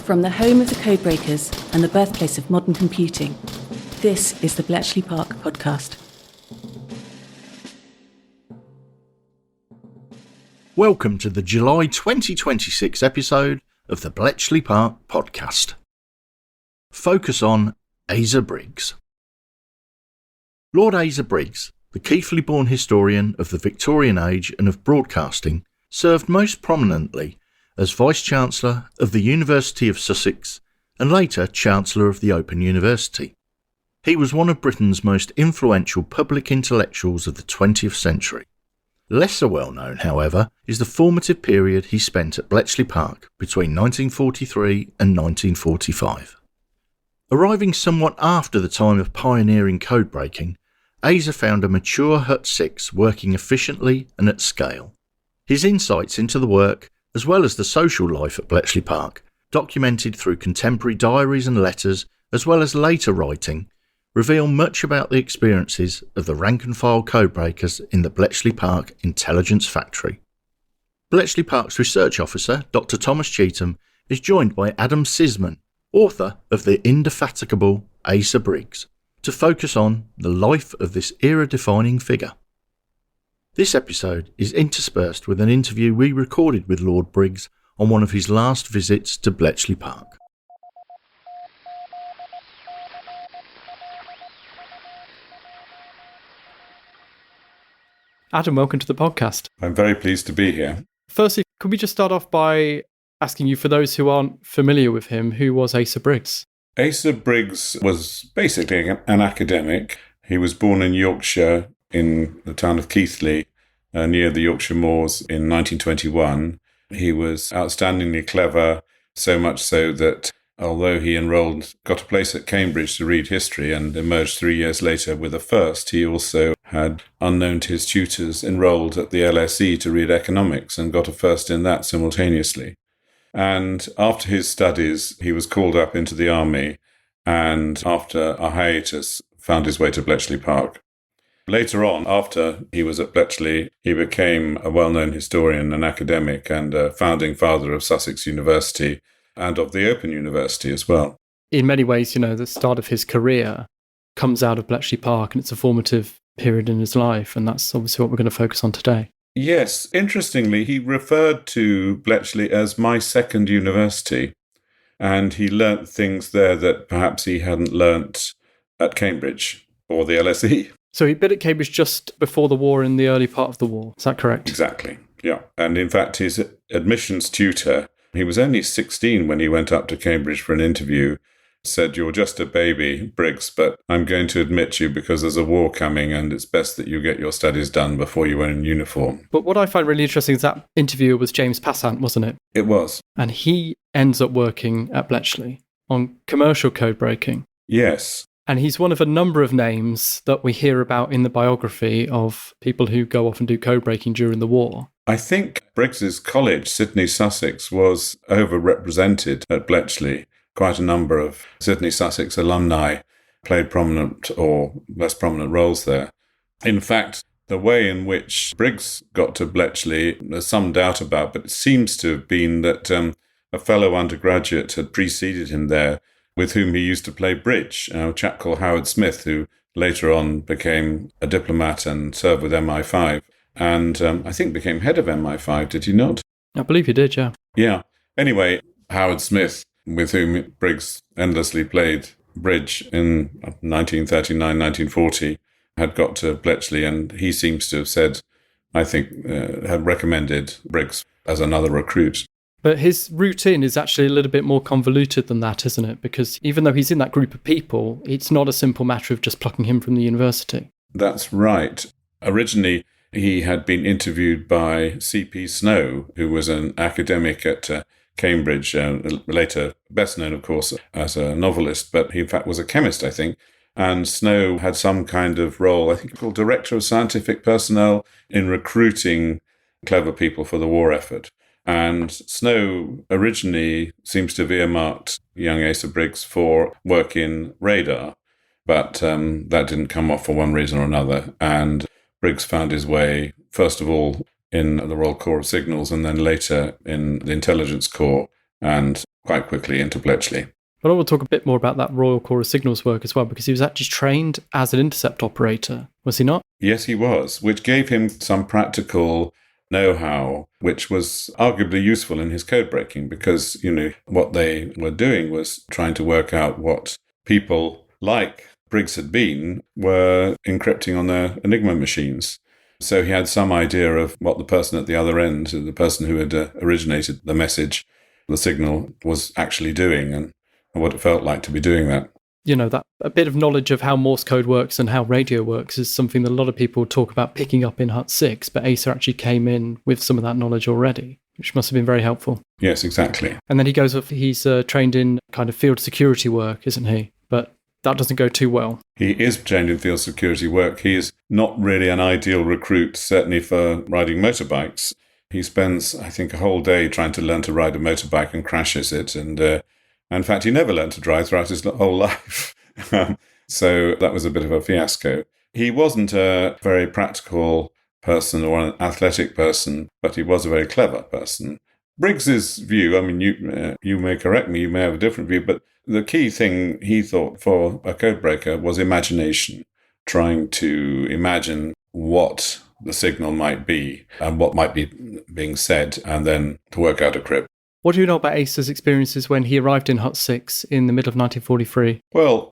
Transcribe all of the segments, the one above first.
From the home of the codebreakers and the birthplace of modern computing, this is the Bletchley Park podcast. Welcome to the July 2026 episode of the Bletchley Park podcast. Focus on Asa Briggs. Lord Asa Briggs, the Keighley-born historian of the Victorian age and of broadcasting, served most prominently as vice-chancellor of the University of Sussex and later Chancellor of the Open University. He was one of Britain's most influential public intellectuals of the 20th century. Lesser well known, however, is the formative period he spent at Bletchley Park between 1943 and 1945. Arriving somewhat after the time of pioneering codebreaking, Asa found a mature Hut 6 working efficiently and at scale. His insights into the work, as well as the social life at Bletchley Park, documented through contemporary diaries and letters, as well as later writing, reveal much about the experiences of the rank-and-file codebreakers in the Bletchley Park Intelligence Factory. Bletchley Park's research officer, Dr. Thomas Cheetham, is joined by Adam Sisman, author of the Indefatigable Asa Briggs, to focus on the life of this era-defining figure. This episode is interspersed with an interview we recorded with Lord Briggs on one of his last visits to Bletchley Park. Adam, welcome to the podcast. I'm very pleased to be here. Firstly, could we just start off by asking you, for those who aren't familiar with him, who was Asa Briggs? Asa Briggs was basically an academic. He was born in Yorkshire in the town of Keighley, near the Yorkshire Moors in 1921. He was outstandingly clever, so much so that although he got a place at Cambridge to read history and emerged 3 years later with a first, he also had, unknown to his tutors, enrolled at the LSE to read economics and got a first in that simultaneously. And after his studies, he was called up into the army and after a hiatus found his way to Bletchley Park. Later on, after he was at Bletchley, he became a well-known historian and academic and a founding father of Sussex University and of the Open University as well. In many ways, the start of his career comes out of Bletchley Park, and it's a formative period in his life, and that's obviously what we're going to focus on today. Yes, interestingly, he referred to Bletchley as my second university, and he learnt things there that perhaps he hadn't learnt at Cambridge or the LSE. So he'd been at Cambridge just before the war, in the early part of the war, is that correct? Exactly, yeah. And in fact, his admissions tutor, he was only 16 when he went up to Cambridge for an interview, said, "You're just a baby, Briggs, but I'm going to admit you because there's a war coming and it's best that you get your studies done before you went in uniform." But what I find really interesting is that interviewer was James Passant, wasn't it? It was. And he ends up working at Bletchley on commercial code breaking. Yes. And he's one of a number of names that we hear about in the biography of people who go off and do code breaking during the war. I think Briggs's college, Sidney Sussex, was overrepresented at Bletchley. Quite a number of Sidney Sussex alumni played prominent or less prominent roles there. In fact, the way in which Briggs got to Bletchley, there's some doubt about, but it seems to have been that a fellow undergraduate had preceded him there, with whom he used to play bridge, a chap called Howard Smith, who later on became a diplomat and served with MI5, and I think became head of MI5, did he not? I believe he did, yeah. Yeah. Anyway, Howard Smith, with whom Briggs endlessly played bridge in 1939, 1940, had got to Bletchley, and he seems to have said, I think, had recommended Briggs as another recruit. But his route in is actually a little bit more convoluted than that, isn't it? Because even though he's in that group of people, it's not a simple matter of just plucking him from the university. That's right. Originally, he had been interviewed by C.P. Snow, who was an academic at Cambridge, later best known, of course, as a novelist, but he in fact was a chemist, I think. And Snow had some kind of role, I think called Director of Scientific Personnel, in recruiting clever people for the war effort. And Snow originally seems to have earmarked young Asa Briggs for work in radar, but that didn't come off for one reason or another. And Briggs found his way, first of all, in the Royal Corps of Signals and then later in the Intelligence Corps, and quite quickly into Bletchley. But I want to talk a bit more about that Royal Corps of Signals work as well, because he was actually trained as an intercept operator, was he not? Yes, he was, which gave him some practical know-how, which was arguably useful in his code breaking, because, what they were doing was trying to work out what people like Briggs were encrypting on their Enigma machines. So he had some idea of what the person at the other end, the person who had originated the message, the signal, was actually doing, and what it felt like to be doing that. That a bit of knowledge of how Morse code works and how radio works is something that a lot of people talk about picking up in Hut 6, but Asa actually came in with some of that knowledge already, which must have been very helpful. Yes, exactly. And then he goes off, he's trained in kind of field security work, isn't he? But that doesn't go too well. He is trained in field security work. He is not really an ideal recruit, certainly for riding motorbikes. He spends, I think, a whole day trying to learn to ride a motorbike and crashes it. And in fact, he never learned to drive throughout his whole life. So that was a bit of a fiasco. He wasn't a very practical person or an athletic person, but he was a very clever person. Briggs's view, you may correct me, you may have a different view, but the key thing he thought for a codebreaker was imagination, trying to imagine what the signal might be and what might be being said, and then to work out a crypt. What do you know about Asa's experiences when he arrived in Hut 6 in the middle of 1943? Well,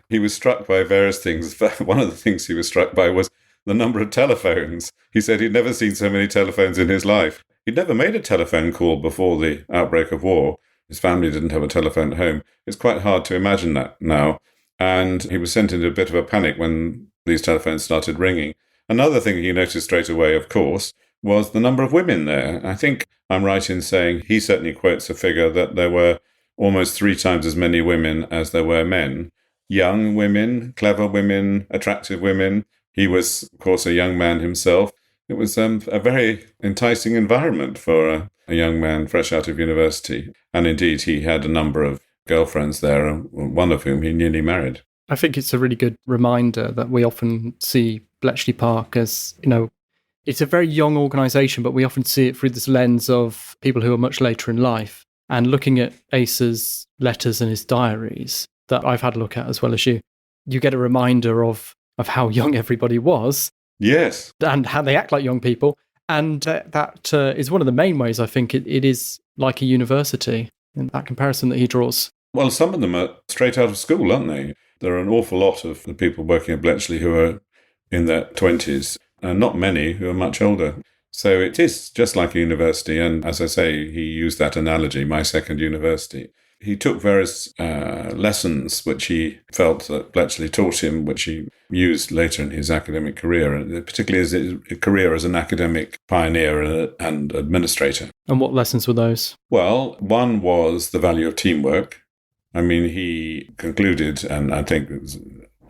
he was struck by various things. One of the things he was struck by was the number of telephones. He said he'd never seen so many telephones in his life. He'd never made a telephone call before the outbreak of war. His family didn't have a telephone at home. It's quite hard to imagine that now. And he was sent into a bit of a panic when these telephones started ringing. Another thing he noticed straight away, of course, was the number of women there. I think I'm right in saying he certainly quotes a figure that there were almost 3 times as many women as there were men. Young women, clever women, attractive women. He was, of course, a young man himself. It was a very enticing environment for a young man fresh out of university. And indeed, he had a number of girlfriends there, one of whom he nearly married. I think it's a really good reminder that we often see Bletchley Park as, it's a very young organisation, but we often see it through this lens of people who are much later in life. And looking at Asa's letters and his diaries that I've had a look at as well as you get a reminder of how young everybody was. Yes. And how they act like young people. And that is one of the main ways I think it is like a university in that comparison that he draws. Well, some of them are straight out of school, aren't they? There are an awful lot of the people working at Bletchley who are in their 20s, and not many who are much older. So it is just like a university. And as I say, he used that analogy, my second university. He took various lessons which he felt that Bletchley taught him, which he used later in his academic career, and particularly his career as an academic pioneer and administrator. And what lessons were those? Well, one was the value of teamwork. He concluded, and I think it was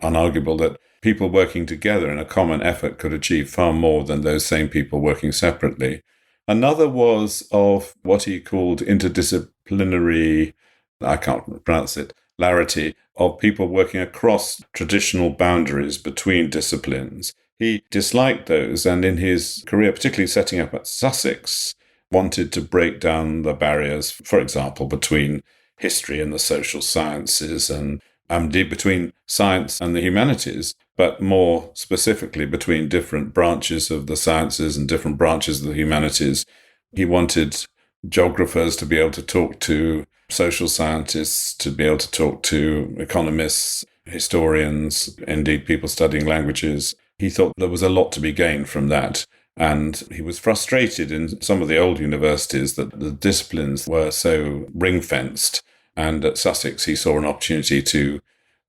unarguable, that people working together in a common effort could achieve far more than those same people working separately. Another was of what he called interdisciplinary, I can't pronounce it, larity, of people working across traditional boundaries between disciplines. He disliked those, and in his career, particularly setting up at Sussex, wanted to break down the barriers, for example, between history and the social sciences, and indeed between science and the humanities, but more specifically between different branches of the sciences and different branches of the humanities. He wanted geographers to be able to talk to social scientists, to be able to talk to economists, historians, indeed people studying languages. He thought there was a lot to be gained from that. And he was frustrated in some of the old universities that the disciplines were so ring-fenced. And at Sussex, he saw an opportunity to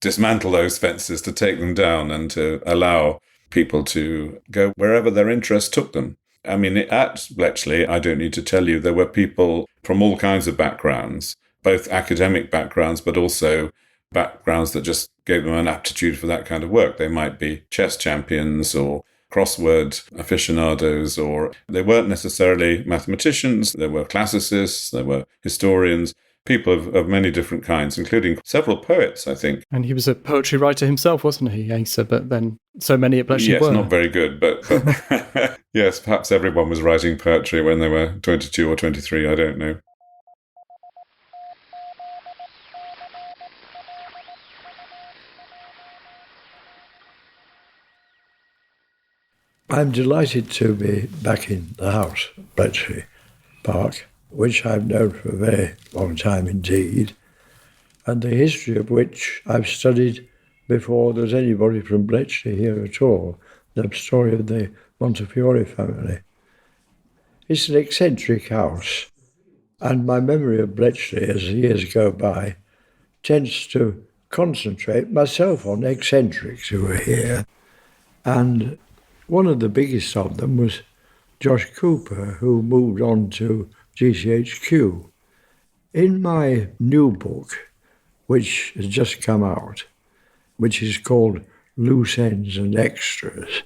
dismantle those fences, to take them down, and to allow people to go wherever their interest took them. At Bletchley, I don't need to tell you, there were people from all kinds of backgrounds, both academic backgrounds, but also backgrounds that just gave them an aptitude for that kind of work. They might be chess champions or crossword aficionados, or they weren't necessarily mathematicians. There were classicists, there were historians, people of many different kinds, including several poets, I think. And he was a poetry writer himself, wasn't he, Asa? But then so many at Bletchley were. Yes, not very good, but yes, perhaps everyone was writing poetry when they were 22 or 23, I don't know. I'm delighted to be back in the house, Bletchley Park, which I've known for a very long time indeed, and the history of which I've studied before there's anybody from Bletchley here at all, the story of the Montefiore family. It's an eccentric house, and my memory of Bletchley as the years go by tends to concentrate myself on eccentrics who were here. And one of the biggest of them was Josh Cooper, who moved on to GCHQ. In my new book, which has just come out, which is called Loose Ends and Extras,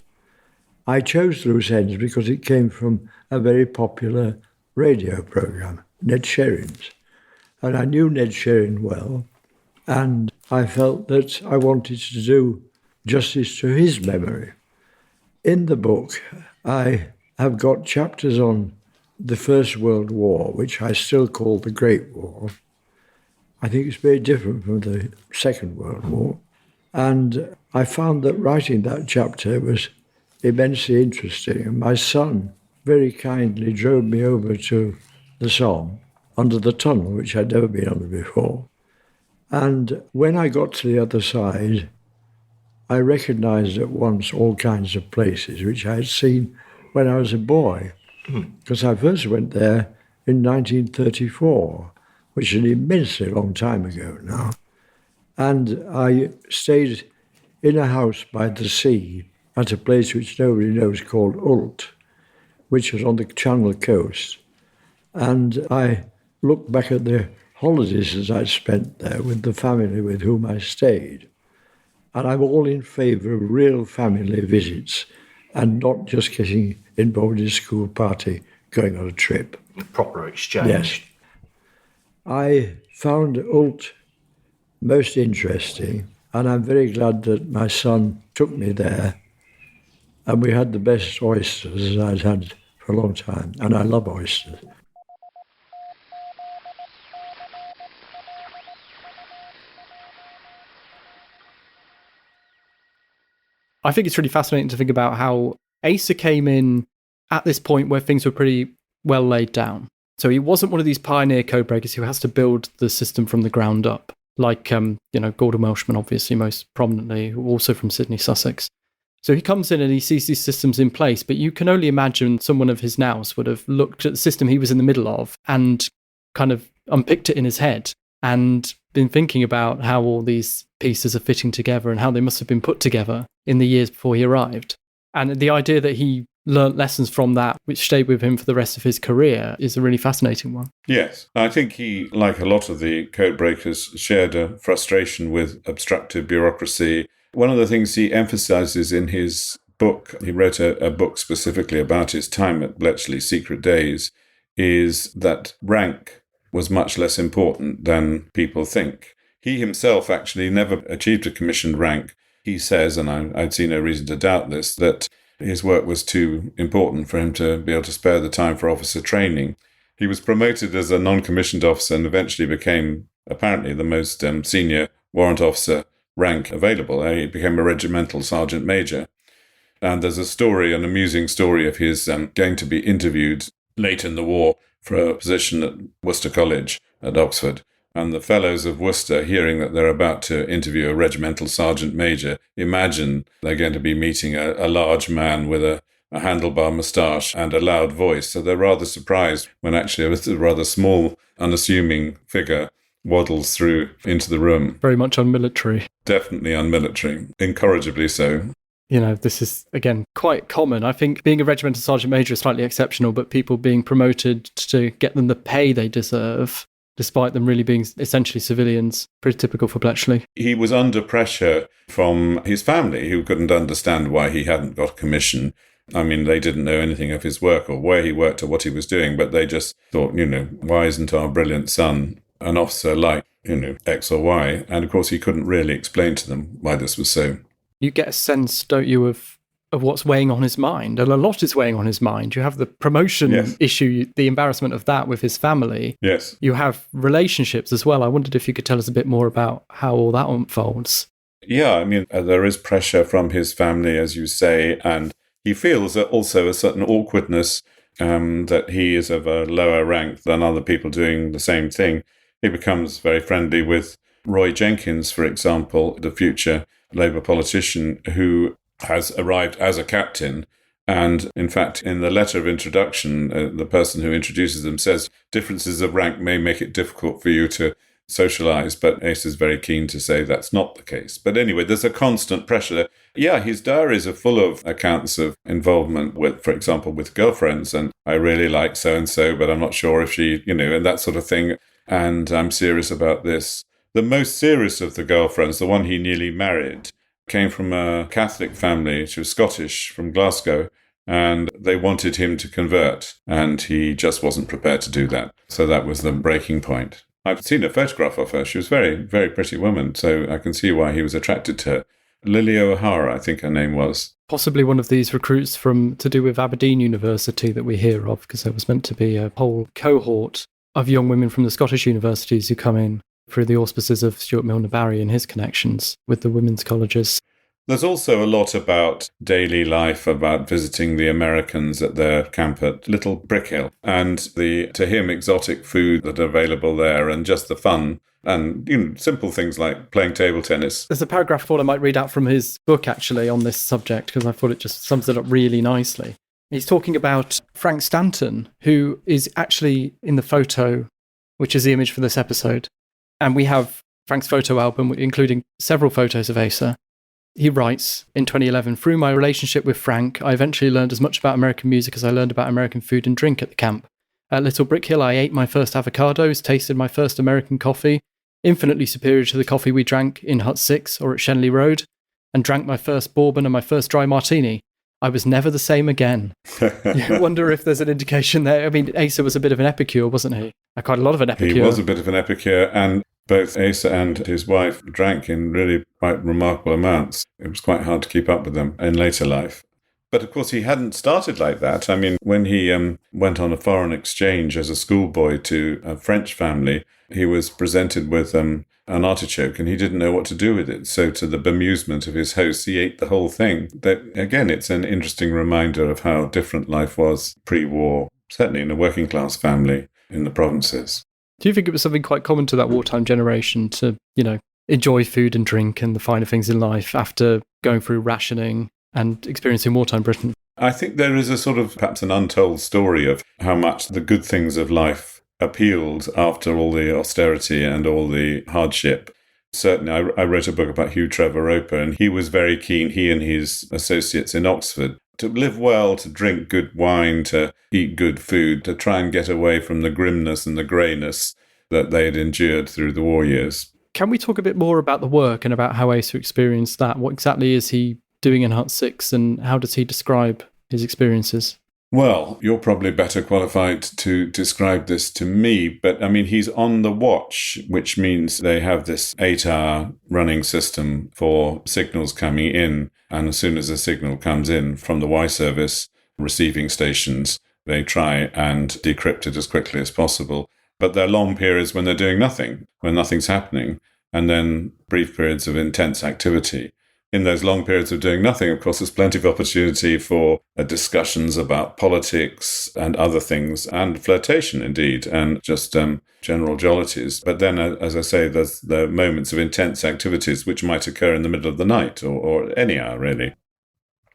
I chose Loose Ends because it came from a very popular radio programme, Ned Sherrin's. And I knew Ned Sherrin well, and I felt that I wanted to do justice to his memory. In the book, I have got chapters on the First World War, which I still call the Great War. I think it's very different from the Second World War. And I found that writing that chapter was immensely interesting. And my son very kindly drove me over to the Somme, under the tunnel, which I'd never been under before. And when I got to the other side, I recognised at once all kinds of places which I had seen when I was a boy, because I first went there in 1934, which is an immensely long time ago now. And I stayed in a house by the sea at a place which nobody knows called Ult, which was on the Channel coast. And I looked back at the holidays that I spent there with the family with whom I stayed. And I'm all in favour of real family visits and not just getting involved in a school party going on a trip. Proper exchange. Yes. I found Ult most interesting, and I'm very glad that my son took me there, and we had the best oysters I'd had for a long time, and I love oysters. I think it's really fascinating to think about how Asa came in at this point where things were pretty well laid down. So he wasn't one of these pioneer codebreakers who has to build the system from the ground up, like, Gordon Welshman, obviously, most prominently, also from Sydney, Sussex. So he comes in and he sees these systems in place, but you can only imagine someone of his nous would have looked at the system he was in the middle of and kind of unpicked it in his head and been thinking about how all these pieces are fitting together and how they must have been put together in the years before he arrived. And the idea that he learnt lessons from that, which stayed with him for the rest of his career, is a really fascinating one. Yes. I think he, like a lot of the codebreakers, shared a frustration with obstructive bureaucracy. One of the things he emphasises in his book, he wrote a book specifically about his time at Bletchley, Secret Days, is that rank was much less important than people think. He himself actually never achieved a commissioned rank. He says, and I'd see no reason to doubt this, that his work was too important for him to be able to spare the time for officer training. He was promoted as a non-commissioned officer and eventually became apparently the most senior warrant officer rank available. He became a regimental sergeant major. And there's a story, an amusing story of his going to be interviewed late in the war for a position at Worcester College at Oxford. And the fellows of Worcester, hearing that they're about to interview a regimental sergeant major, imagine they're going to be meeting a large man with a handlebar moustache and a loud voice. So they're rather surprised when actually a rather small, unassuming figure waddles through into the room. Very much unmilitary. Definitely unmilitary. Incorrigibly so. This is, again, quite common. I think being a regimental sergeant major is slightly exceptional, but people being promoted to get them the pay they deserve, despite them really being essentially civilians, pretty typical for Bletchley. He was under pressure from his family, who couldn't understand why he hadn't got a commission. I mean, they didn't know anything of his work or where he worked or what he was doing, but they just thought, why isn't our brilliant son an officer like, X or Y? And of course, he couldn't really explain to them why this was so. You get a sense, don't you, of what's weighing on his mind. And a lot is weighing on his mind. You have the promotion issue, the embarrassment of that with his family. Yes. You have relationships as well. I wondered if you could tell us a bit more about how all that unfolds. Yeah, I mean, there is pressure from his family, as you say, and he feels also a certain awkwardness, that he is of a lower rank than other people doing the same thing. He becomes very friendly with Roy Jenkins, for example, the future Labour politician who has arrived as a captain. And in fact, in the letter of introduction, the person who introduces them says, differences of rank may make it difficult for you to socialise, but Ace is very keen to say that's not the case. But anyway, there's a constant pressure. Yeah, his diaries are full of accounts of involvement with, for example, with girlfriends, and I really like so-and-so, but I'm not sure if she, and that sort of thing, and I'm serious about this. The most serious of the girlfriends, the one he nearly married, came from a Catholic family. She was Scottish, from Glasgow, and they wanted him to convert, and he just wasn't prepared to do that. So that was the breaking point. I've seen a photograph of her. She was a very, very pretty woman, so I can see why he was attracted to her. Lily O'Hara, I think her name was. Possibly one of these recruits to do with Aberdeen University that we hear of, because there was meant to be a whole cohort of young women from the Scottish universities who come in through the auspices of Stuart Milner Barry and his connections with the women's colleges. There's also a lot about daily life, about visiting the Americans at their camp at Little Brickhill, and the, to him, exotic food that are available there, and just the fun, and simple things like playing table tennis. There's a paragraph I thought I might read out from his book, actually, on this subject, because I thought it just sums it up really nicely. He's talking about Frank Stanton, who is actually in the photo, which is the image for this episode. And we have Frank's photo album, including several photos of Asa. He writes in 2011, through my relationship with Frank, I eventually learned as much about American music as I learned about American food and drink at the camp. At Little Brickhill, I ate my first avocados, tasted my first American coffee, infinitely superior to the coffee we drank in Hut 6 or at Shenley Road, and drank my first bourbon and my first dry martini. I was never the same again. You wonder if there's an indication there. I mean, Asa was a bit of an epicure, wasn't he? Quite a lot of an epicure. He was a bit of an epicure, and both Asa and his wife drank in really quite remarkable amounts. It was quite hard to keep up with them in later life. But of course, he hadn't started like that. I mean, when he went on a foreign exchange as a schoolboy to a French family, he was presented with an artichoke and he didn't know what to do with it. So to the bemusement of his host, he ate the whole thing. That, again, it's an interesting reminder of how different life was pre-war, certainly in a working class family in the provinces. Do you think it was something quite common to that wartime generation to, enjoy food and drink and the finer things in life after going through rationing and experiencing wartime Britain? I think there is a sort of perhaps an untold story of how much the good things of life appealed after all the austerity and all the hardship. Certainly, I wrote a book about Hugh Trevor Roper, and he was very keen, he and his associates in Oxford, to live well, to drink good wine, to eat good food, to try and get away from the grimness and the greyness that they had endured through the war years. Can we talk a bit more about the work and about how Asa experienced that? What exactly is he doing in Hut 6, and how does he describe his experiences? Well, you're probably better qualified to describe this to me, but I mean, he's on the watch, which means they have this 8-hour running system for signals coming in. And as soon as a signal comes in from the Y service receiving stations, they try and decrypt it as quickly as possible. But there are long periods when they're doing nothing, when nothing's happening, and then brief periods of intense activity. In those long periods of doing nothing, of course, there's plenty of opportunity for discussions about politics and other things, and flirtation, indeed, and just general jollities. But then, as I say, there's the moments of intense activities which might occur in the middle of the night or any hour, really.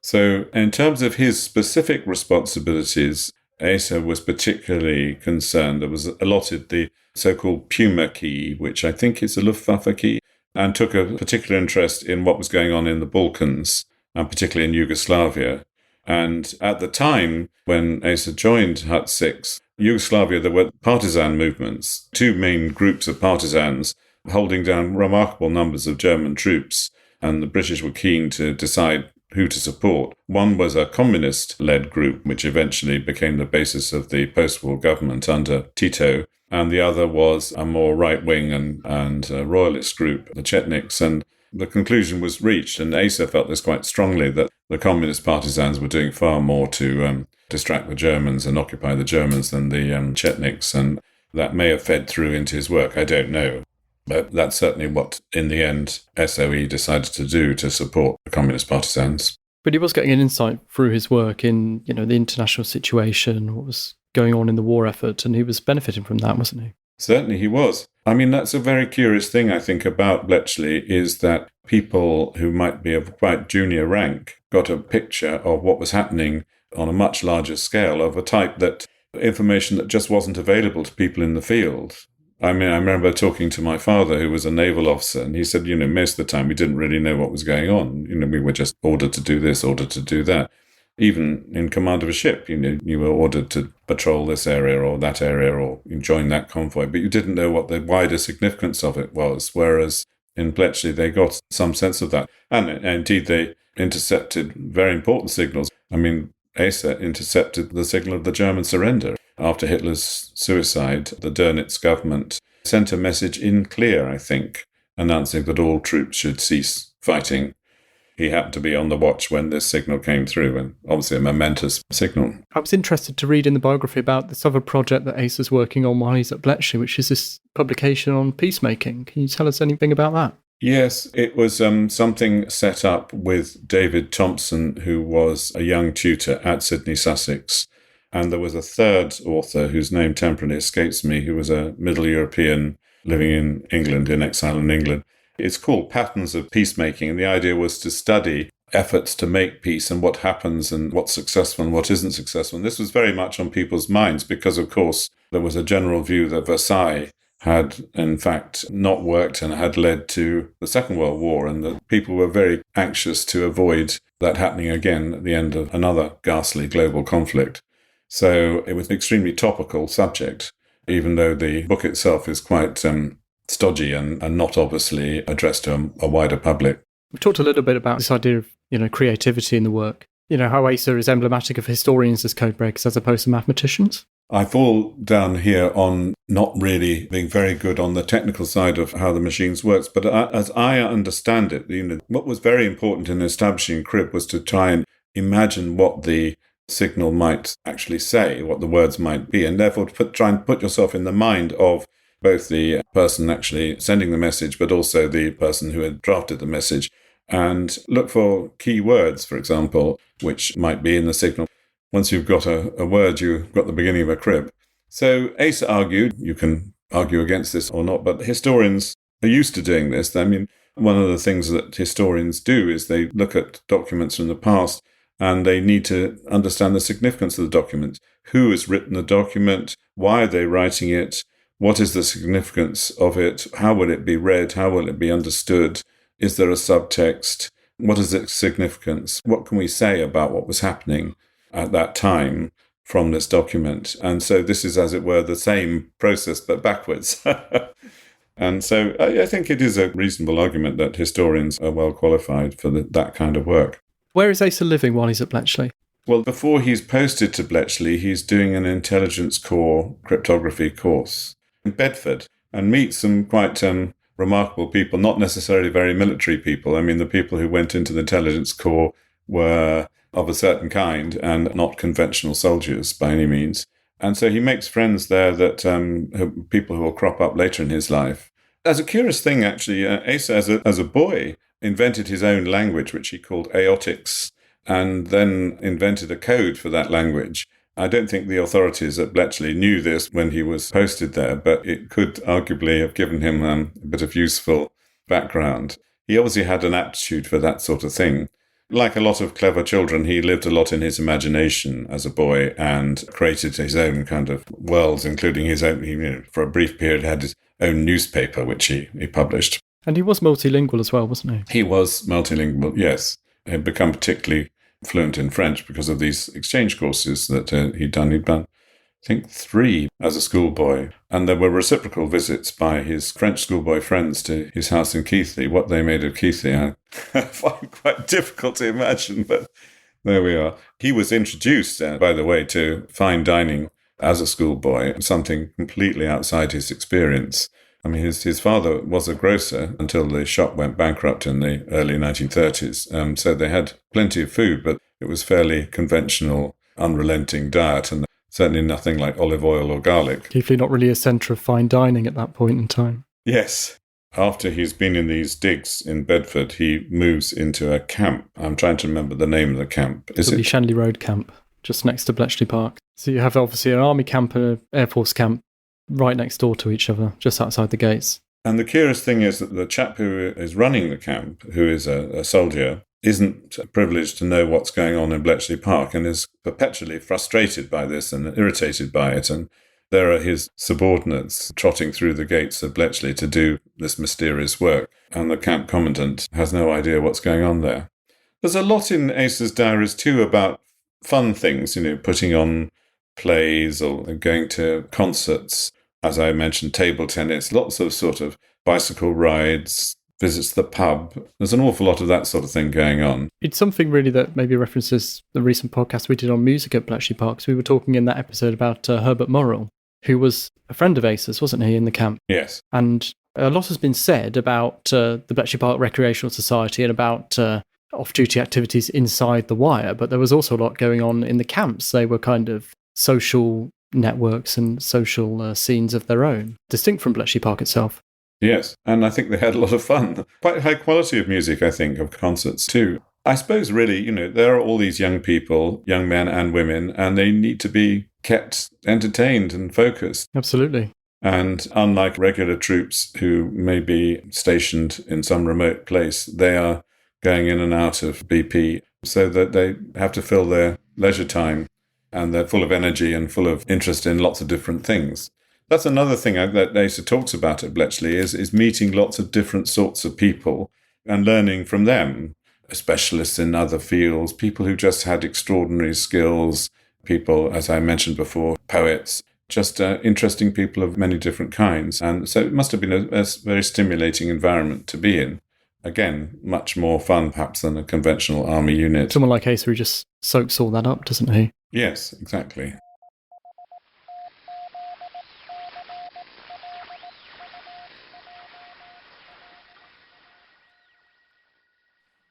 So in terms of his specific responsibilities, Asa was particularly concerned. There was allotted the so-called Puma key, which I think is a Luftwaffe key, and took a particular interest in what was going on in the Balkans, and particularly in Yugoslavia. And at the time when Asa joined Hut 6, Yugoslavia, there were partisan movements, two main groups of partisans holding down remarkable numbers of German troops, and the British were keen to decide who to support. One was a communist-led group, which eventually became the basis of the post-war government under Tito, and the other was a more right-wing and royalist group, the Chetniks. And the conclusion was reached, and Asa felt this quite strongly, that the communist partisans were doing far more to distract the Germans and occupy the Germans than the Chetniks, and that may have fed through into his work, I don't know. But that's certainly what, in the end, SOE decided to do to support the communist partisans. But he was getting an insight through his work in, the international situation, what was going on in the war effort, and he was benefiting from that, wasn't he? Certainly he was. I mean, that's a very curious thing, I think, about Bletchley, is that people who might be of quite junior rank got a picture of what was happening on a much larger scale, of a type that information that just wasn't available to people in the field. I mean, I remember talking to my father, who was a naval officer, and he said, most of the time we didn't really know what was going on. We were just ordered to do this, ordered to do that. Even in command of a ship, you were ordered to patrol this area or that area or join that convoy, but you didn't know what the wider significance of it was. Whereas in Bletchley, they got some sense of that. And indeed, they intercepted very important signals. I mean, Asa intercepted the signal of the German surrender. After Hitler's suicide, the Dönitz government sent a message in clear, I think, announcing that all troops should cease fighting. He happened to be on the watch when this signal came through, and obviously a momentous signal. I was interested to read in the biography about this other project that Asa's working on while he's at Bletchley, which is this publication on peacemaking. Can you tell us anything about that? Yes, it was something set up with David Thompson, who was a young tutor at Sydney, Sussex. And there was a third author whose name temporarily escapes me, who was a Middle European living in England, in exile in England. It's called Patterns of Peacemaking, and the idea was to study efforts to make peace and what happens and what's successful and what isn't successful. And this was very much on people's minds because, of course, there was a general view that Versailles had, in fact, not worked and had led to the Second World War, and that people were very anxious to avoid that happening again at the end of another ghastly global conflict. So it was an extremely topical subject, even though the book itself is quite stodgy and not obviously addressed to a wider public. We talked a little bit about this idea of, creativity in the work. How Asa is emblematic of historians as codebreakers as opposed to mathematicians. I fall down here on not really being very good on the technical side of how the machines works, but as I understand it, what was very important in establishing crib was to try and imagine what the signal might actually say, what the words might be, and therefore try and put yourself in the mind of both the person actually sending the message, but also the person who had drafted the message, and look for key words, for example, which might be in the signal. Once you've got a word, you've got the beginning of a crib. So Asa argued, you can argue against this or not, but historians are used to doing this. I mean, one of the things that historians do is they look at documents from the past and they need to understand the significance of the document. Who has written the document? Why are they writing it? What is the significance of it? How will it be read? How will it be understood? Is there a subtext? What is its significance? What can we say about what was happening at that time from this document? And so this is, as it were, the same process, but backwards. And so I think it is a reasonable argument that historians are well qualified for that kind of work. Where is Asa living while he's at Bletchley? Well, before he's posted to Bletchley, he's doing an intelligence corps cryptography course in Bedford, and meets some quite remarkable people, not necessarily very military people. I mean, the people who went into the intelligence corps were of a certain kind and not conventional soldiers by any means. And so he makes friends there that people who will crop up later in his life. As a curious thing, actually, Asa, as a boy, invented his own language, which he called Aotics, and then invented a code for that language. I don't think the authorities at Bletchley knew this when he was posted there, but it could arguably have given him a bit of useful background. He obviously had an aptitude for that sort of thing. Like a lot of clever children, he lived a lot in his imagination as a boy and created his own kind of worlds, including his own, for a brief period, had his own newspaper, which he published. And he was multilingual as well, wasn't he? He was multilingual, yes. He had become particularly fluent in French because of these exchange courses that he'd done. He'd done, I think, 3 as a schoolboy. And there were reciprocal visits by his French schoolboy friends to his house in Keighley. What they made of Keighley, I find quite difficult to imagine, but there we are. He was introduced, by the way, to fine dining as a schoolboy, something completely outside his experience. I mean, his father was a grocer until the shop went bankrupt in the early 1930s. So they had plenty of food, but it was fairly conventional, unrelenting diet, and certainly nothing like olive oil or garlic. Keighley not really a centre of fine dining at that point in time. Yes. After he's been in these digs in Bedford, he moves into a camp. I'm trying to remember the name of the camp. It'll be Shanley Road Camp, just next to Bletchley Park. So you have obviously an army camp and an Air Force camp right next door to each other, just outside the gates. And the curious thing is that the chap who is running the camp, who is a soldier, isn't privileged to know what's going on in Bletchley Park and is perpetually frustrated by this and irritated by it. And there are his subordinates trotting through the gates of Bletchley to do this mysterious work. And the camp commandant has no idea what's going on there. There's a lot in Asa's diaries too about fun things, putting on plays or going to concerts. As I mentioned, table tennis, lots of sort of bicycle rides, visits to the pub. There's an awful lot of that sort of thing going on. It's something really that maybe references the recent podcast we did on music at Bletchley Park. So we were talking in that episode about Herbert Morrell, who was a friend of Asa's, wasn't he, in the camp? Yes. And a lot has been said about the Bletchley Park Recreational Society and about off-duty activities inside the wire, but there was also a lot going on in the camps. They were kind of social networks and social scenes of their own, distinct from Bletchley Park itself. Yes, and I think they had a lot of fun. Quite high quality of music, I think, of concerts too. I suppose really, there are all these young people, young men and women, and they need to be kept entertained and focused. Absolutely. And unlike regular troops who may be stationed in some remote place, they are going in and out of BP so that they have to fill their leisure time. And they're full of energy and full of interest in lots of different things. That's another thing that Asa talks about at Bletchley is meeting lots of different sorts of people and learning from them, specialists in other fields, people who just had extraordinary skills, people, as I mentioned before, poets, just interesting people of many different kinds. And so it must have been a very stimulating environment to be in. Again, much more fun perhaps than a conventional army unit. Someone like Asa who just soaks all that up, doesn't he? Yes, exactly.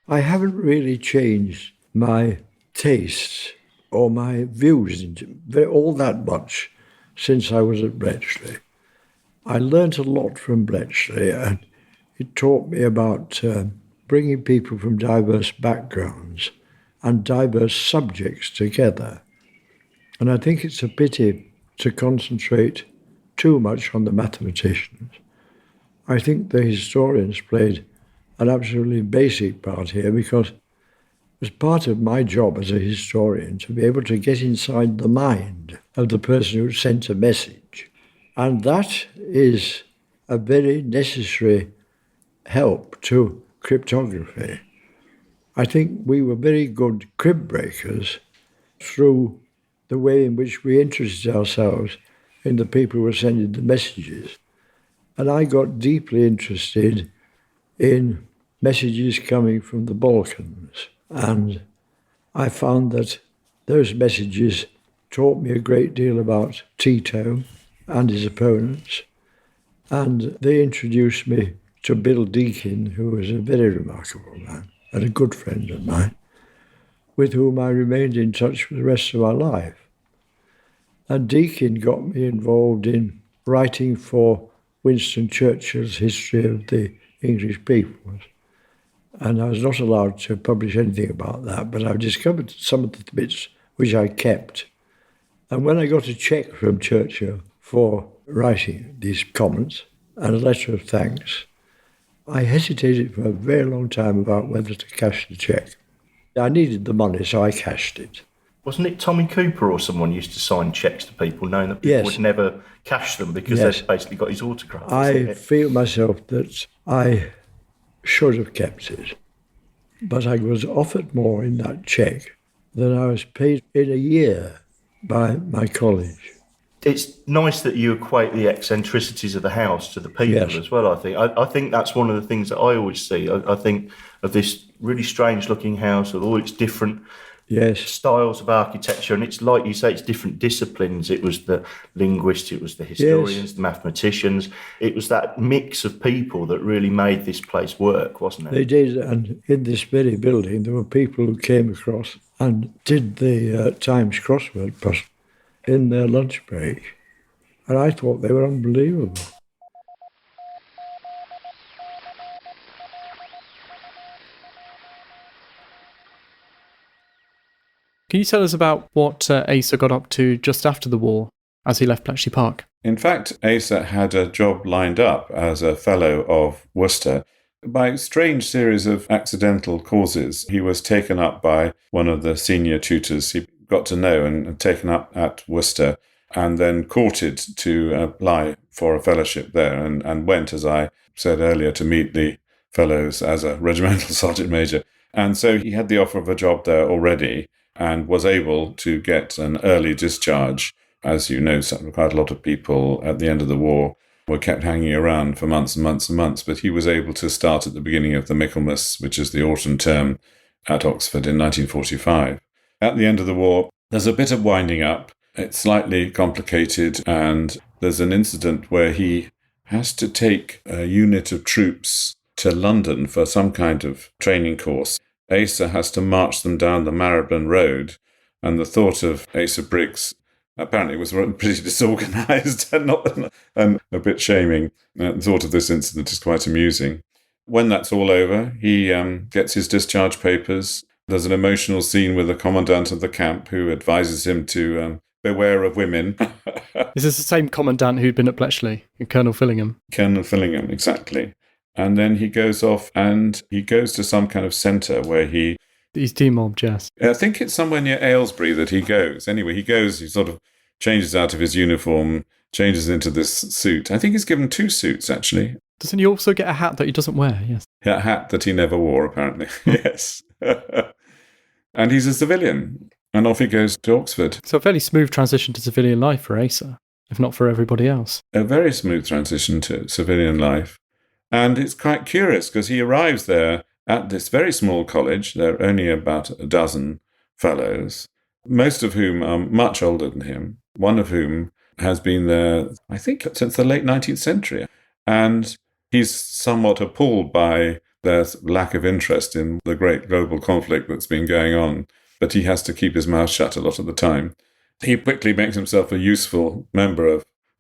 I haven't really changed my tastes or my views all that much since I was at Bletchley. I learnt a lot from Bletchley, and it taught me about bringing people from diverse backgrounds and diverse subjects together. And I think it's a pity to concentrate too much on the mathematicians. I think the historians played an absolutely basic part here, because it was part of my job as a historian to be able to get inside the mind of the person who sent a message. And that is a very necessary help to cryptography. I think we were very good crib breakers through the way in which we interested ourselves in the people who were sending the messages. And I got deeply interested in messages coming from the Balkans. And I found that those messages taught me a great deal about Tito and his opponents. And they introduced me to Bill Deakin, who was a very remarkable man and a good friend of mine, with whom I remained in touch for the rest of my life. And Deakin got me involved in writing for Winston Churchill's History of the English Peoples. And I was not allowed to publish anything about that, but I've discovered some of the bits which I kept. And when I got a cheque from Churchill for writing these comments and a letter of thanks, I hesitated for a very long time about whether to cash the cheque. I needed the money, so I cashed it. Wasn't it Tommy Cooper or someone used to sign cheques to people knowing that people would never cash them because they've basically got his autograph? I feel myself that I should have kept it, but I was offered more in that cheque than I was paid in a year by my college. It's nice that you equate the eccentricities of the house to the people as well, I think. I think that's one of the things that I always see. I think of this really strange-looking house with all its different styles of architecture, and it's like you say, it's different disciplines. It was the linguists, it was the historians, the mathematicians. It was that mix of people that really made this place work, wasn't it? They did, and in this very building there were people who came across and did the Times crossword puzzle in their lunch break, and I thought they were unbelievable. Can you tell us about what Asa got up to just after the war as he left Bletchley Park? In fact, Asa had a job lined up as a fellow of Worcester. By a strange series of accidental causes, he was taken up by one of the senior tutors he got to know and taken up at Worcester, and then courted to apply for a fellowship there, and went, as I said earlier, to meet the fellows as a regimental sergeant major. And so he had the offer of a job there already and was able to get an early discharge. As you know, quite a lot of people at the end of the war were kept hanging around for months and months and months, but he was able to start at the beginning of the Michaelmas, which is the autumn term at Oxford in 1945. At the end of the war, there's a bit of winding up. It's slightly complicated, and there's an incident where he has to take a unit of troops to London for some kind of training course. Asa has to march them down the Marylebone Road, and the thought of Asa Briggs apparently was pretty disorganised and a bit shaming. The thought of this incident is quite amusing. When that's all over, he gets his discharge papers. There's an emotional scene with the commandant of the camp who advises him to beware of women. Is this the same commandant who'd been at Bletchley, Colonel Fillingham? Colonel Fillingham, exactly. And then he goes off and he goes to some kind of centre where he's demobbed, yes. I think it's somewhere near Aylesbury that he goes. Anyway, he sort of changes out of his uniform, changes into this suit. I think he's given 2 suits, actually. Doesn't he also get a hat that he doesn't wear? Yes. A hat that he never wore, apparently. Yes. And he's a civilian. And off he goes to Oxford. So a fairly smooth transition to civilian life for Asa, if not for everybody else. A very smooth transition to civilian life. And it's quite curious because he arrives there at this very small college. There are only about a dozen fellows, most of whom are much older than him, one of whom has been there, I think, since the late 19th century. And he's somewhat appalled by their lack of interest in the great global conflict that's been going on, but he has to keep his mouth shut a lot of the time. He quickly makes himself a useful member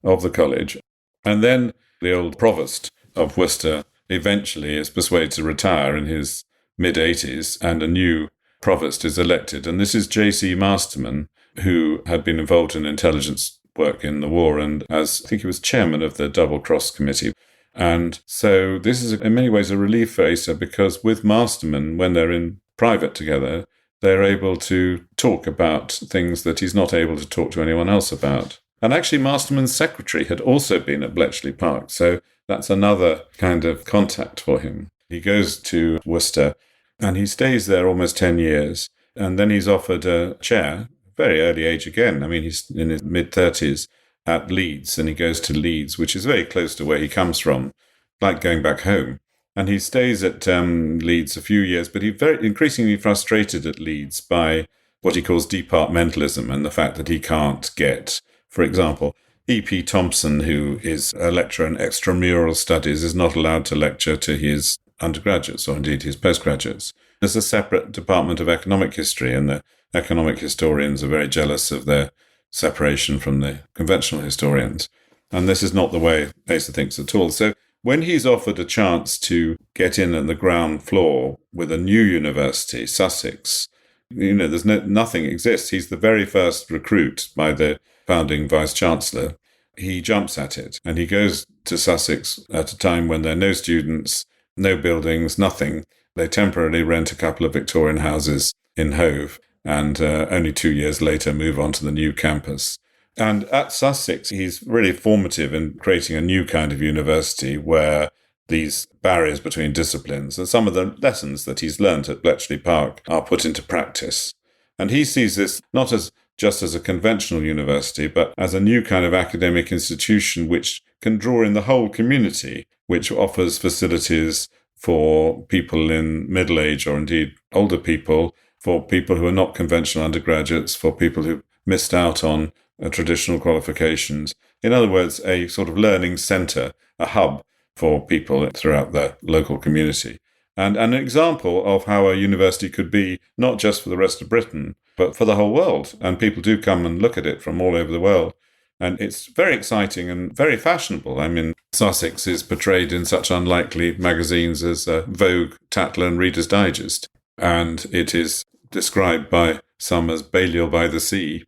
of the college. And then the old provost of Worcester eventually is persuaded to retire in his mid-80s, and a new provost is elected. And this is J.C. Masterman, who had been involved in intelligence work in the war, and I think he was chairman of the Double Cross Committee. And so this is in many ways a relief for Asa, because with Masterman, when they're in private together, they're able to talk about things that he's not able to talk to anyone else about. And actually, Masterman's secretary had also been at Bletchley Park, so that's another kind of contact for him. He goes to Worcester, and he stays there almost 10 years, and then he's offered a chair, very early age again. I mean, he's in his mid-30s at Leeds, and he goes to Leeds, which is very close to where he comes from, like going back home. And he stays at Leeds a few years, but he's very increasingly frustrated at Leeds by what he calls departmentalism and the fact that he can't get, for example, E.P. Thompson, who is a lecturer in extramural studies, is not allowed to lecture to his undergraduates, or indeed his postgraduates. There's a separate department of economic history, and the economic historians are very jealous of their separation from the conventional historians. And this is not the way Asa thinks at all. So when he's offered a chance to get in at the ground floor with a new university, Sussex, there's nothing exists. He's the very first recruit by the founding vice-chancellor. He jumps at it, and he goes to Sussex at a time when there are no students, no buildings, nothing. They temporarily rent a couple of Victorian houses in Hove, and only 2 years later move on to the new campus. And at Sussex, he's really formative in creating a new kind of university where these barriers between disciplines and some of the lessons that he's learnt at Bletchley Park are put into practice. And he sees this not as just as a conventional university, but as a new kind of academic institution which can draw in the whole community, which offers facilities for people in middle age or indeed older people, for people who are not conventional undergraduates, for people who missed out on traditional qualifications. In other words, a sort of learning centre, a hub for people throughout the local community. And an example of how a university could be not just for the rest of Britain, but for the whole world. And people do come and look at it from all over the world. And it's very exciting and very fashionable. I mean, Sussex is portrayed in such unlikely magazines as Vogue, Tatler and Reader's Digest. And it is described by summers, Balliol by the sea.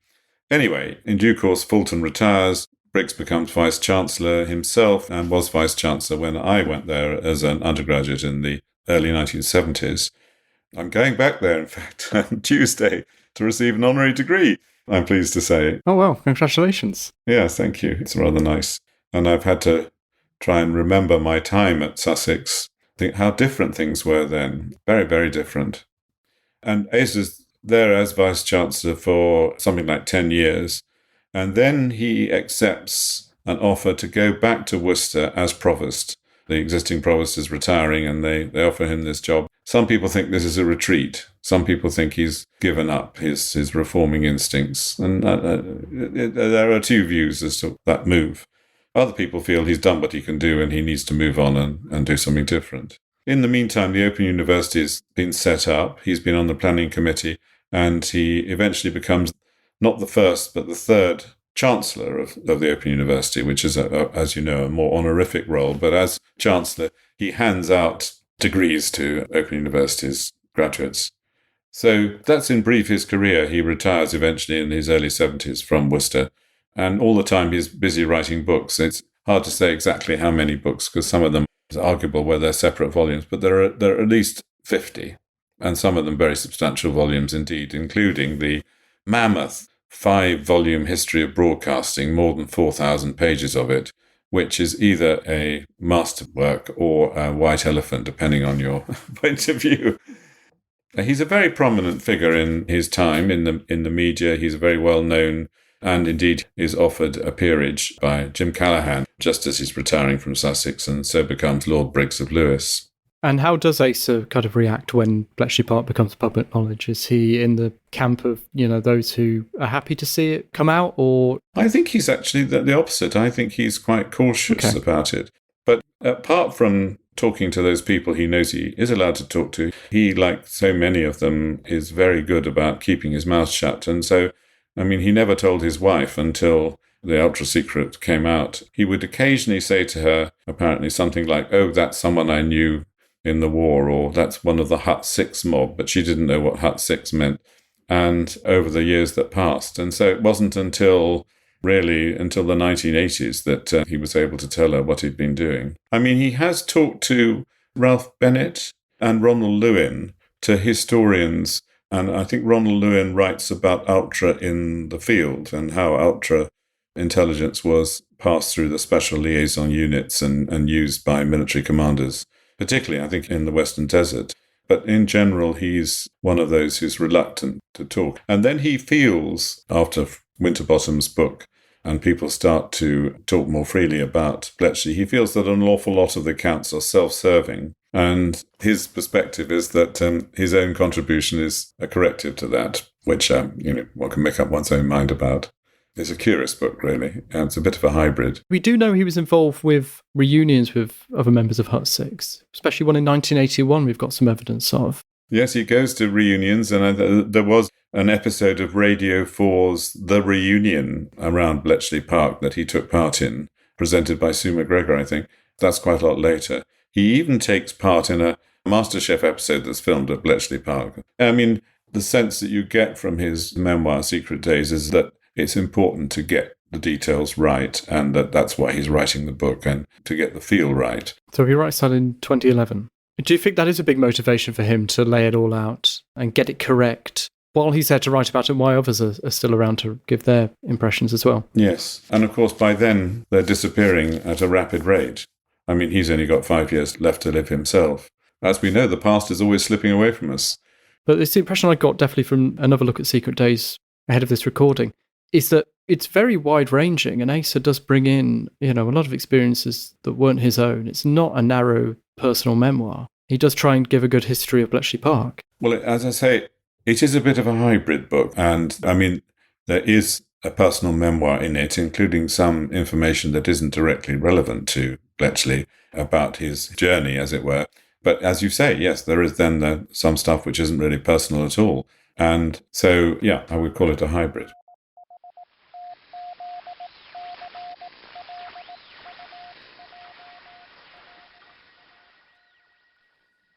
Anyway, in due course, Fulton retires. Briggs becomes vice-chancellor himself and was vice-chancellor when I went there as an undergraduate in the early 1970s. I'm going back there, in fact, on Tuesday to receive an honorary degree, I'm pleased to say. Oh, well, congratulations. Yes, thank you. It's rather nice. And I've had to try and remember my time at Sussex, think how different things were then. Very, very different. And Asa's there as vice-chancellor for something like 10 years. And then he accepts an offer to go back to Worcester as provost. The existing provost is retiring and they offer him this job. Some people think this is a retreat. Some people think he's given up his reforming instincts. And there are two views as to that move. Other people feel he's done what he can do and he needs to move on and do something different. In the meantime, the Open University has been set up. He's been on the planning committee and he eventually becomes not the first, but the third Chancellor of the Open University, which is, as you know, a more honorific role. But as Chancellor, he hands out degrees to Open University's graduates. So that's in brief his career. He retires eventually in his early 70s from Worcester. And all the time he's busy writing books. It's hard to say exactly how many books, because some of them is arguable whether they're separate volumes, but there are at least 50, and some of them very substantial volumes indeed, including the mammoth 5-volume history of broadcasting, more than 4,000 pages of it, which is either a masterwork or a white elephant, depending on your point of view. He's a very prominent figure in his time in the media. He's very well known and indeed is offered a peerage by Jim Callaghan just as he's retiring from Sussex and so becomes Lord Briggs of Lewes. And how does Asa kind of react when Bletchley Park becomes public knowledge? Is he in the camp of, those who are happy to see it come out, or? I think he's actually the opposite. I think he's quite cautious about it. But apart from talking to those people he knows he is allowed to talk to, he, like so many of them, is very good about keeping his mouth shut. And so, he never told his wife until the ultra secret came out. He would occasionally say to her, apparently, something like, "Oh, that's someone I knew in the war," or "That's one of the Hut 6 mob," but she didn't know what Hut 6 meant. And over the years that passed. And so it wasn't until the 1980s that he was able to tell her what he'd been doing. He has talked to Ralph Bennett and Ronald Lewin, to historians, and I think Ronald Lewin writes about ultra in the field and how ultra intelligence was passed through the special liaison units and used by military commanders, particularly, I think, in the Western Desert. But in general, he's one of those who's reluctant to talk. And then he feels, after Winterbottom's book, and people start to talk more freely about Bletchley, he feels that an awful lot of the accounts are self-serving. And his perspective is that his own contribution is a corrective to that, which one can make up one's own mind about. It's a curious book, really. It's a bit of a hybrid. We do know he was involved with reunions with other members of Hut 6, especially one in 1981 we've got some evidence of. Yes, he goes to reunions, and there was an episode of Radio 4's The Reunion around Bletchley Park that he took part in, presented by Sue McGregor, I think. That's quite a lot later. He even takes part in a MasterChef episode that's filmed at Bletchley Park. The sense that you get from his memoir, Secret Days, is that it's important to get the details right, and that's why he's writing the book, and to get the feel right. So he writes that in 2011. Do you think that is a big motivation for him to lay it all out and get it correct while he's there to write about it, why others are still around to give their impressions as well? Yes. And of course, by then, they're disappearing at a rapid rate. He's only got 5 years left to live himself. As we know, the past is always slipping away from us. But it's the impression I got definitely from another look at Secret Days ahead of this recording, is that it's very wide-ranging, and Asa does bring in, a lot of experiences that weren't his own. It's not a narrow personal memoir. He does try and give a good history of Bletchley Park. Well, as I say, it is a bit of a hybrid book, and there is a personal memoir in it, including some information that isn't directly relevant to Bletchley about his journey, as it were. But as you say, yes, there is then some stuff which isn't really personal at all. And so, I would call it a hybrid.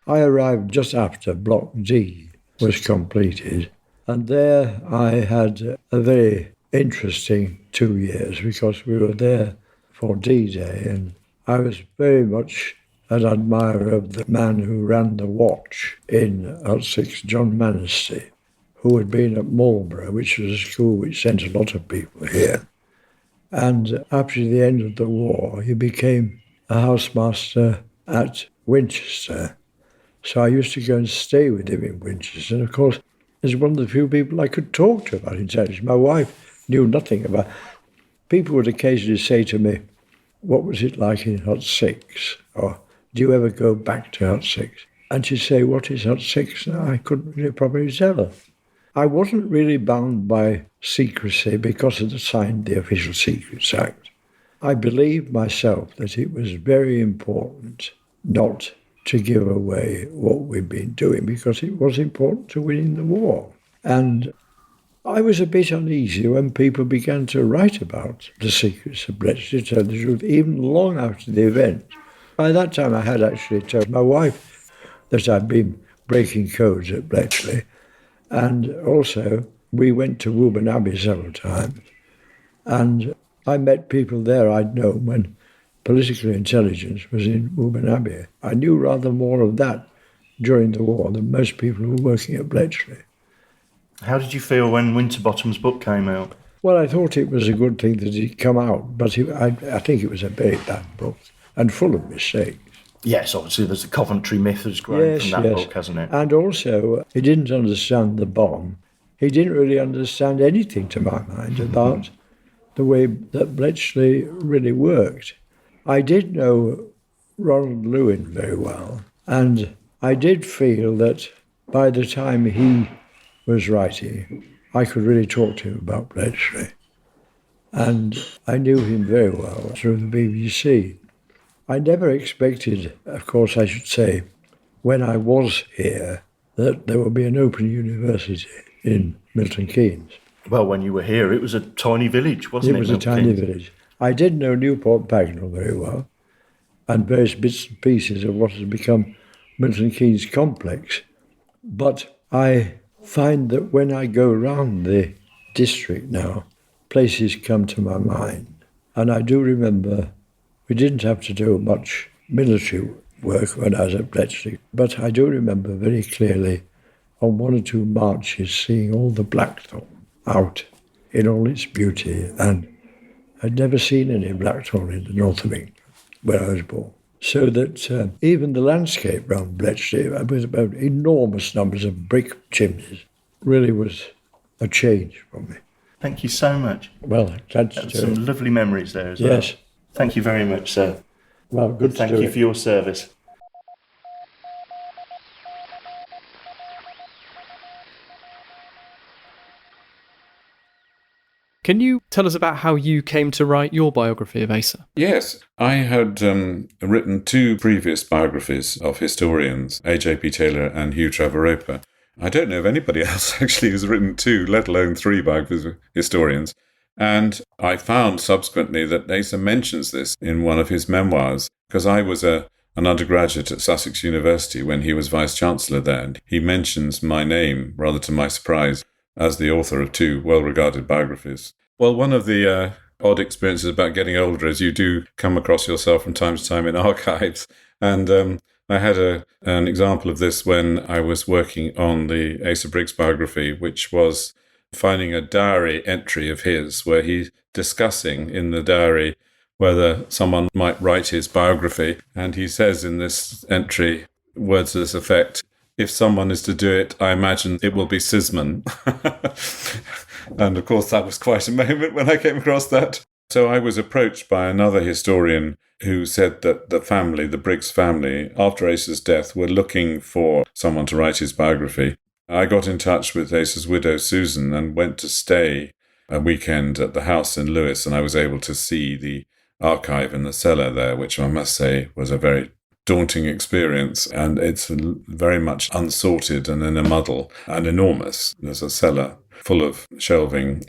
I arrived just after Block D was completed, And there I had a very interesting 2 years because we were there for D-Day, and I was very much an admirer of the man who ran the watch in Sussex, John Manistee, who had been at Marlborough, which was a school which sent a lot of people here. And after the end of the war, he became a housemaster at Winchester. So I used to go and stay with him in Winchester. And of course, he's one of the few people I could talk to about intelligence. My wife knew nothing about. People would occasionally say to me, "What was it like in Hut 6? Or do you ever go back to Hut 6? And she'd say, "What is Hut 6? And I couldn't really probably tell her. I wasn't really bound by secrecy because I'd signed the Official Secrets Act. I believed myself that it was very important not to give away what we've been doing because it was important to winning the war. And I was a bit uneasy when people began to write about the secrets of Bletchley, to tell the truth, even long after the event. By that time, I had actually told my wife that I'd been breaking codes at Bletchley. And also, we went to Woburn Abbey several times. And I met people there I'd known when political intelligence was in Woburn Abbey. I knew rather more of that during the war than most people who were working at Bletchley. How did you feel when Winterbottom's book came out? Well, I thought it was a good thing that it come out, but I think it was a very bad book and full of mistakes. Yes, obviously there's the Coventry myth has grown from that book, hasn't it? And also, he didn't understand the bomb. He didn't really understand anything, to my mind, about the way that Bletchley really worked. I did know Ronald Lewin very well, and I did feel that by the time he was writing, I could really talk to him about Bletchley. And I knew him very well through the BBC. I never expected, of course I should say, when I was here, that there would be an open university in Milton Keynes. Well, when you were here, it was a tiny village, wasn't it? It was a tiny village. I did know Newport Pagnell very well, and various bits and pieces of what has become Milton Keynes complex. But I find that when I go round the district now, places come to my mind. And I do remember we didn't have to do much military work when I was at Bletchley, but I do remember very clearly on one or two marches seeing all the blackthorn out in all its beauty, and I'd never seen any blackthorn in the north of England where I was born. So that even the landscape round Bletchley, with about enormous numbers of brick chimneys, really was a change for me. Thank you so much. Well, that's some lovely memories there as well. Yes. Thank you very much, sir. Well, good to Thank do you it. for your service. Can you tell us about how you came to write your biography of Asa? Yes, I had written two previous biographies of historians, A.J.P. Taylor and Hugh Trevor Roper. I don't know of anybody else actually who's written two, let alone three biographies of historians. And I found subsequently that Asa mentions this in one of his memoirs, because I was an undergraduate at Sussex University when he was vice-chancellor there. And he mentions my name, rather to my surprise, as the author of two well-regarded biographies. Well, one of the odd experiences about getting older is you do come across yourself from time to time in archives. And I had an example of this when I was working on the Asa Briggs biography, which was finding a diary entry of his where he's discussing in the diary whether someone might write his biography. And he says in this entry, words to this effect, "If someone is to do it, I imagine it will be Sisman." And of course, that was quite a moment when I came across that. So I was approached by another historian who said that the family, the Briggs family, after Asa's death, were looking for someone to write his biography. I got in touch with Asa's widow, Susan, and went to stay a weekend at the house in Lewes, and I was able to see the archive in the cellar there, which I must say was a very daunting experience, and it's very much unsorted and in a muddle and enormous. There's a cellar full of shelving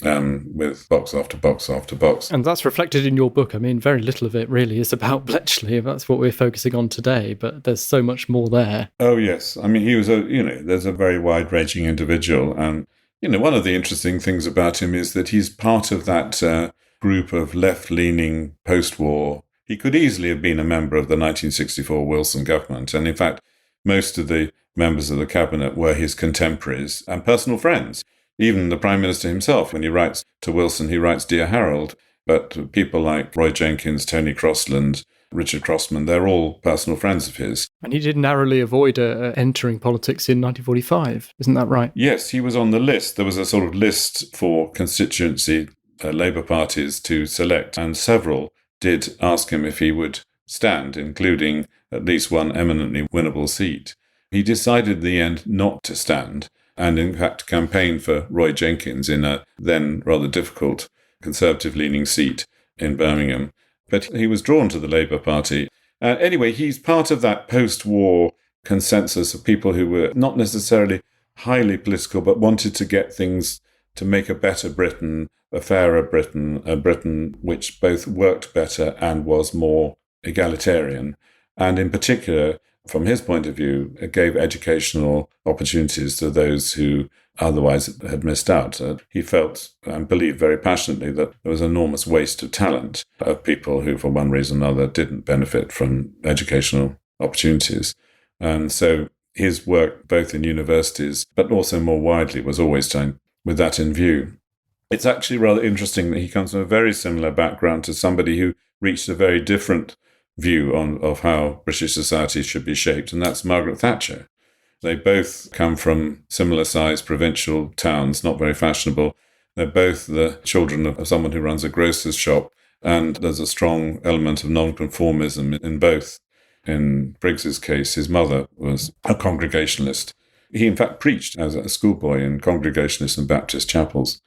with box after box after box. And that's reflected in your book. I mean, very little of it really is about Bletchley. That's what we're focusing on today, but there's so much more there. Oh, yes. I mean, he was there's a very wide-ranging individual, and One of the interesting things about him is that he's part of that group of left-leaning post-war. He could easily have been a member of the 1964 Wilson government. And in fact, most of the members of the cabinet were his contemporaries and personal friends. Even the Prime Minister himself, when he writes to Wilson, he writes, "Dear Harold." But people like Roy Jenkins, Tony Crosland, Richard Crossman, they're all personal friends of his. And he did narrowly avoid entering politics in 1945, isn't that right? Yes, he was on the list. There was a sort of list for constituency Labour parties to select, and several did ask him if he would stand, including at least one eminently winnable seat. He decided in the end not to stand, and in fact campaigned for Roy Jenkins in a then rather difficult Conservative-leaning seat in Birmingham. But he was drawn to the Labour Party. Anyway, he's part of that post-war consensus of people who were not necessarily highly political, but wanted to get things to make a better Britain, a fairer Britain, a Britain which both worked better and was more egalitarian. And in particular, from his point of view, it gave educational opportunities to those who otherwise had missed out. He felt and believed very passionately that there was an enormous waste of talent of people who, for one reason or another, didn't benefit from educational opportunities. And so his work, both in universities, but also more widely, was always done with that in view. It's actually rather interesting that he comes from a very similar background to somebody who reached a very different view of how British society should be shaped, and that's Margaret Thatcher. They both come from similar-sized provincial towns, not very fashionable. They're both the children of someone who runs a grocer's shop, and there's a strong element of nonconformism in both. In Briggs's case, his mother was a Congregationalist. He, in fact, preached as a schoolboy in Congregationalist and Baptist chapels.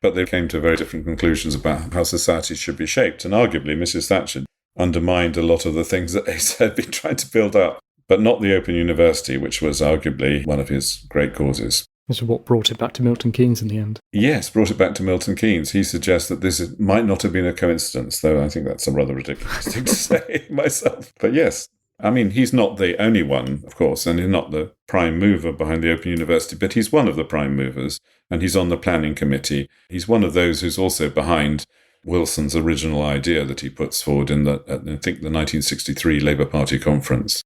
But they came to very different conclusions about how society should be shaped, and arguably Mrs. Thatcher undermined a lot of the things that Asa had been trying to build up, but not the Open University, which was arguably one of his great causes. This is what brought it back to Milton Keynes in the end. Yes, brought it back to Milton Keynes. He suggests that this might not have been a coincidence, though I think that's a rather ridiculous thing to say myself. But yes, I mean, he's not the only one, of course, and he's not the prime mover behind the Open University, but he's one of the prime movers, and he's on the planning committee. He's one of those who's also behind Wilson's original idea that he puts forward in I think, the 1963 Labour Party conference.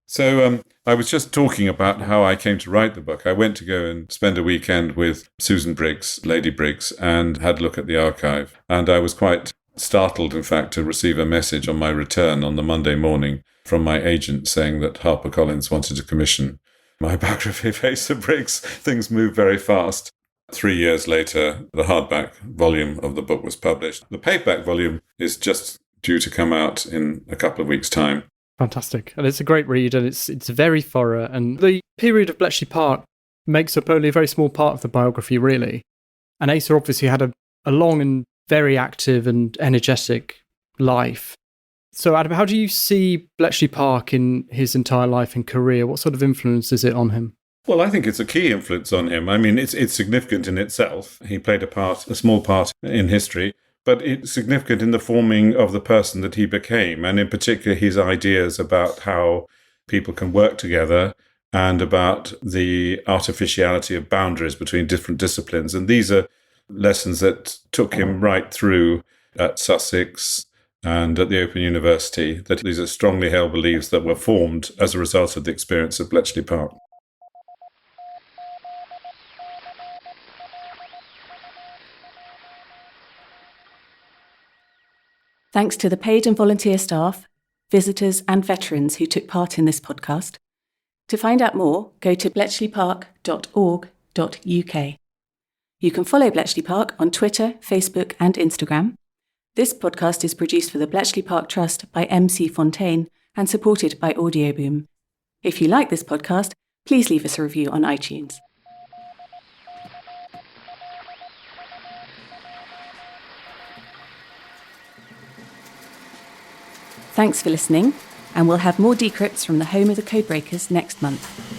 So I was just talking about how I came to write the book. I went to go and spend a weekend with Susan Briggs, Lady Briggs, and had a look at the archive. And I was quite startled, in fact, to receive a message on my return on the Monday morning from my agent saying that HarperCollins wanted to commission my biography of Asa Briggs. Things moved very fast. 3 years later, the hardback volume of the book was published. The paperback volume is just due to come out in a couple of weeks' time. Fantastic. And it's a great read, and it's very thorough. And the period of Bletchley Park makes up only a very small part of the biography, really. And Asa obviously had a long and very active and energetic life. So, Adam, how do you see Bletchley Park in his entire life and career? What sort of influence is it on him? Well, I think it's a key influence on him. I mean, it's significant in itself. He played a small part in history, but it's significant in the forming of the person that he became, and in particular his ideas about how people can work together and about the artificiality of boundaries between different disciplines. And these are lessons that took him right through at Sussex and at the Open University, that these are strongly held beliefs that were formed as a result of the experience of Bletchley Park. Thanks to the paid and volunteer staff, visitors and veterans who took part in this podcast. To find out more, go to bletchleypark.org.uk. You can follow Bletchley Park on Twitter, Facebook and Instagram. This podcast is produced for the Bletchley Park Trust by MC Fontaine and supported by Audioboom. If you like this podcast, please leave us a review on iTunes. Thanks for listening, and we'll have more decrypts from the home of the codebreakers next month.